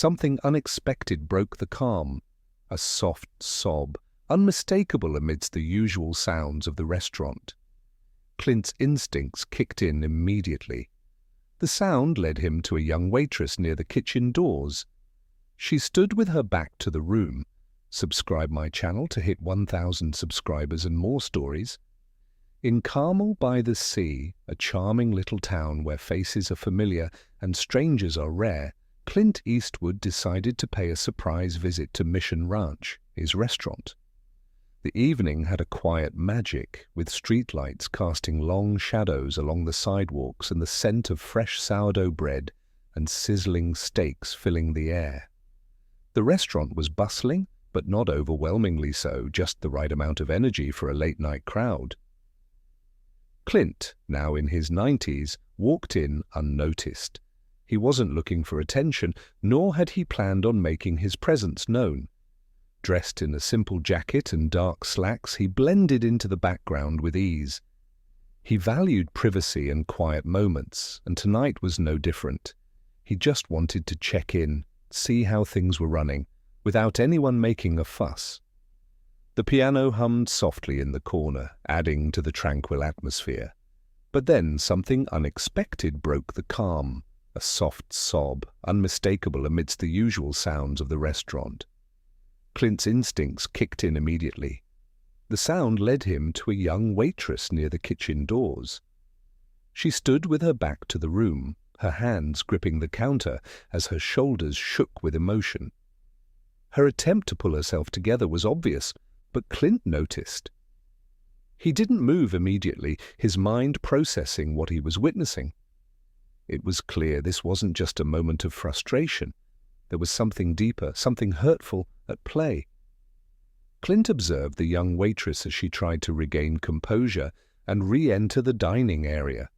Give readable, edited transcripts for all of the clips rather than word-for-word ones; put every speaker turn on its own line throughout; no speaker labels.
something unexpected broke the calm, a soft sob, unmistakable amidst the usual sounds of the restaurant. Clint's instincts kicked in immediately. The sound led him to a young waitress near the kitchen doors. She stood with her back to the room. Subscribe my channel to hit 1,000 subscribers and more stories. In Carmel by the Sea, a charming little town where faces are familiar and strangers are rare, Clint Eastwood decided to pay a surprise visit to Mission Ranch, his restaurant. The evening had a quiet magic, with streetlights casting long shadows along the sidewalks and the scent of fresh sourdough bread and sizzling steaks filling the air. The restaurant was bustling, but not overwhelmingly so, just the right amount of energy for a late-night crowd. Clint, now in his 90s, walked in unnoticed. He wasn't looking for attention, nor had he planned on making his presence known. Dressed in a simple jacket and dark slacks, he blended into the background with ease. He valued privacy and quiet moments, and tonight was no different. He just wanted to check in, see how things were running, without anyone making a fuss. The piano hummed softly in the corner, adding to the tranquil atmosphere. But then something unexpected broke the calm, a soft sob, unmistakable amidst the usual sounds of the restaurant. Clint's instincts kicked in immediately. The sound led him to a young waitress near the kitchen doors. She stood with her back to the room, her hands gripping the counter as her shoulders shook with emotion. Her attempt to pull herself together was obvious, but Clint noticed. He didn't move immediately, his mind processing what he was witnessing. It was clear this wasn't just a moment of frustration. There was something deeper, something hurtful at play. Clint observed the young waitress as she tried to regain composure and re-enter the dining area.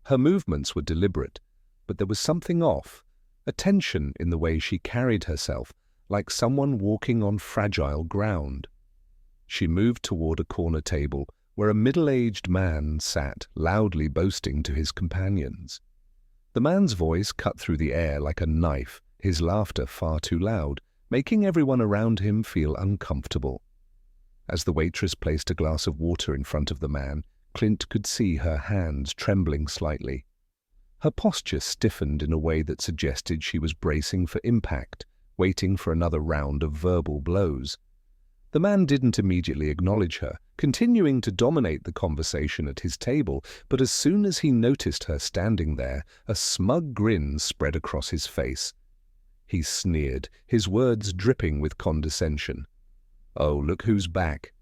Her movements were deliberate, but there was something off, a tension in the way she carried herself, like someone walking on fragile ground. She moved toward a corner table where a middle-aged man sat, loudly boasting to his companions. The man's voice cut through the air like a knife, his laughter far too loud, making everyone around him feel uncomfortable. As the waitress placed a glass of water in front of the man, Clint could see her hands trembling slightly. Her posture stiffened in a way that suggested she was bracing for impact, waiting for another round of verbal blows. The man didn't immediately acknowledge her, continuing to dominate the conversation at his table, but as soon as he noticed her standing there, a smug grin spread across his face. He sneered, his words dripping with condescension. "Oh, look who's back."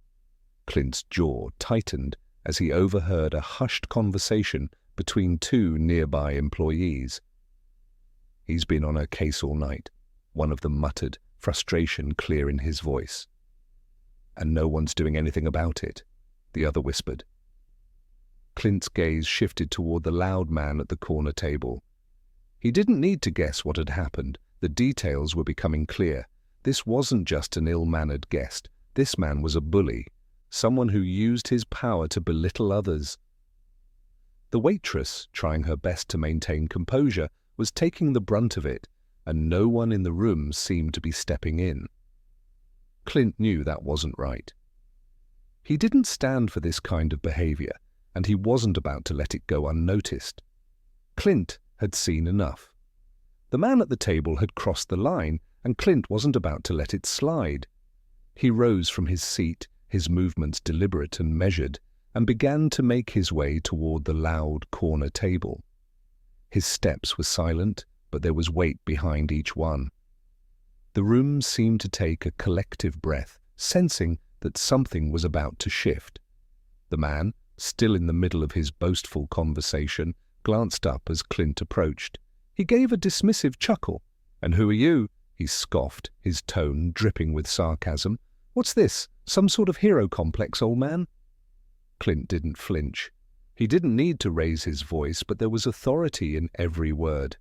Clint's jaw tightened as he overheard a hushed conversation between two nearby employees. "He's been on her case all night," one of them muttered, frustration clear in his voice. "And no one's doing anything about it," the other whispered. Clint's gaze shifted toward the loud man at the corner table. He didn't need to guess what had happened. The details were becoming clear. This wasn't just an ill-mannered guest. This man was a bully, someone who used his power to belittle others. The waitress, trying her best to maintain composure, was taking the brunt of it, and no one in the room seemed to be stepping in. Clint knew that wasn't right. He didn't stand for this kind of behavior, and he wasn't about to let it go unnoticed. Clint had seen enough. The man at the table had crossed the line, and Clint wasn't about to let it slide. He rose from his seat, his movements deliberate and measured, and began to make his way toward the loud corner table. His steps were silent, but there was weight behind each one. The room seemed to take a collective breath, sensing that something was about to shift. The man, still in the middle of his boastful conversation, glanced up as Clint approached. He gave a dismissive chuckle. "And who are you?" he scoffed, his tone dripping with sarcasm. "What's this? Some sort of hero complex, old man?" Clint didn't flinch. He didn't need to raise his voice, but there was authority in every word.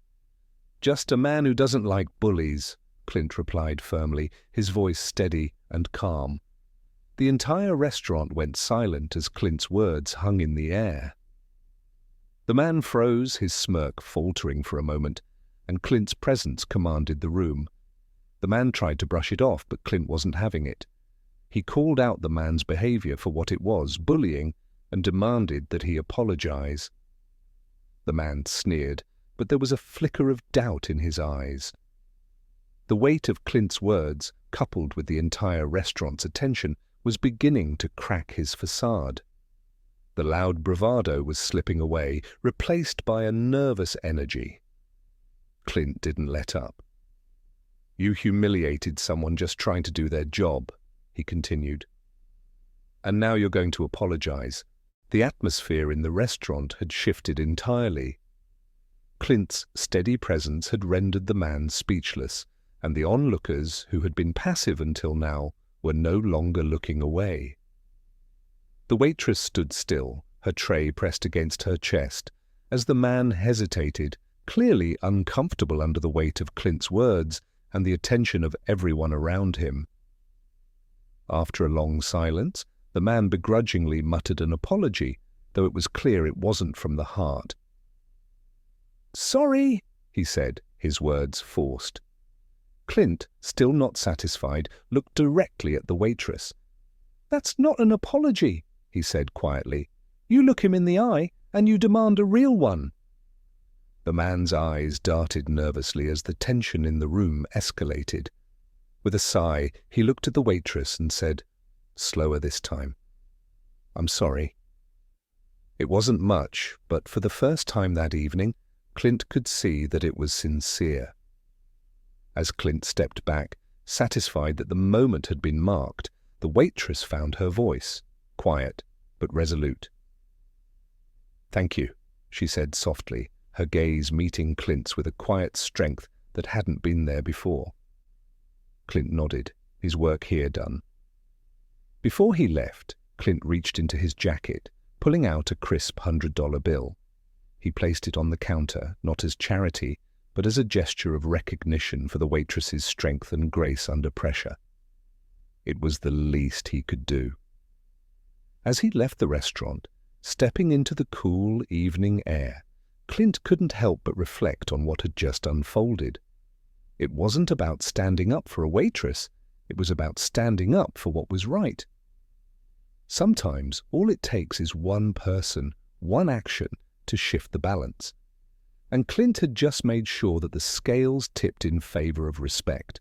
"Just a man who doesn't like bullies," Clint replied firmly, his voice steady and calm. The entire restaurant went silent as Clint's words hung in the air. The man froze, his smirk faltering for a moment, and Clint's presence commanded the room. The man tried to brush it off, but Clint wasn't having it. He called out the man's behavior for what it was, bullying, and demanded that he apologize. The man sneered, but there was a flicker of doubt in his eyes. The weight of Clint's words, coupled with the entire restaurant's attention, was beginning to crack his facade. The loud bravado was slipping away, replaced by a nervous energy. Clint didn't let up. "You humiliated someone just trying to do their job," he continued. "And now you're going to apologize." The atmosphere in the restaurant had shifted entirely. Clint's steady presence had rendered the man speechless, and the onlookers, who had been passive until now, were no longer looking away. The waitress stood still, her tray pressed against her chest, as the man hesitated, clearly uncomfortable under the weight of Clint's words and the attention of everyone around him. After a long silence, the man begrudgingly muttered an apology, though it was clear it wasn't from the heart. "Sorry," he said, his words forced. Clint, still not satisfied, looked directly at the waitress. "That's not an apology," he said quietly. "You look him in the eye, and you demand a real one." The man's eyes darted nervously as the tension in the room escalated. With a sigh, he looked at the waitress and said, slower this time, "I'm sorry." It wasn't much, but for the first time that evening, Clint could see that it was sincere. As Clint stepped back, satisfied that the moment had been marked, the waitress found her voice, quiet but resolute. "Thank you," she said softly, her gaze meeting Clint's with a quiet strength that hadn't been there before. Clint nodded, his work here done. Before he left, Clint reached into his jacket, pulling out a crisp $100 bill. He placed it on the counter, not as charity, but as a gesture of recognition for the waitress's strength and grace under pressure. It was the least he could do. As he left the restaurant, stepping into the cool evening air, Clint couldn't help but reflect on what had just unfolded. It wasn't about standing up for a waitress, it was about standing up for what was right. Sometimes all it takes is one person, one action, to shift the balance. And Clint had just made sure that the scales tipped in favor of respect.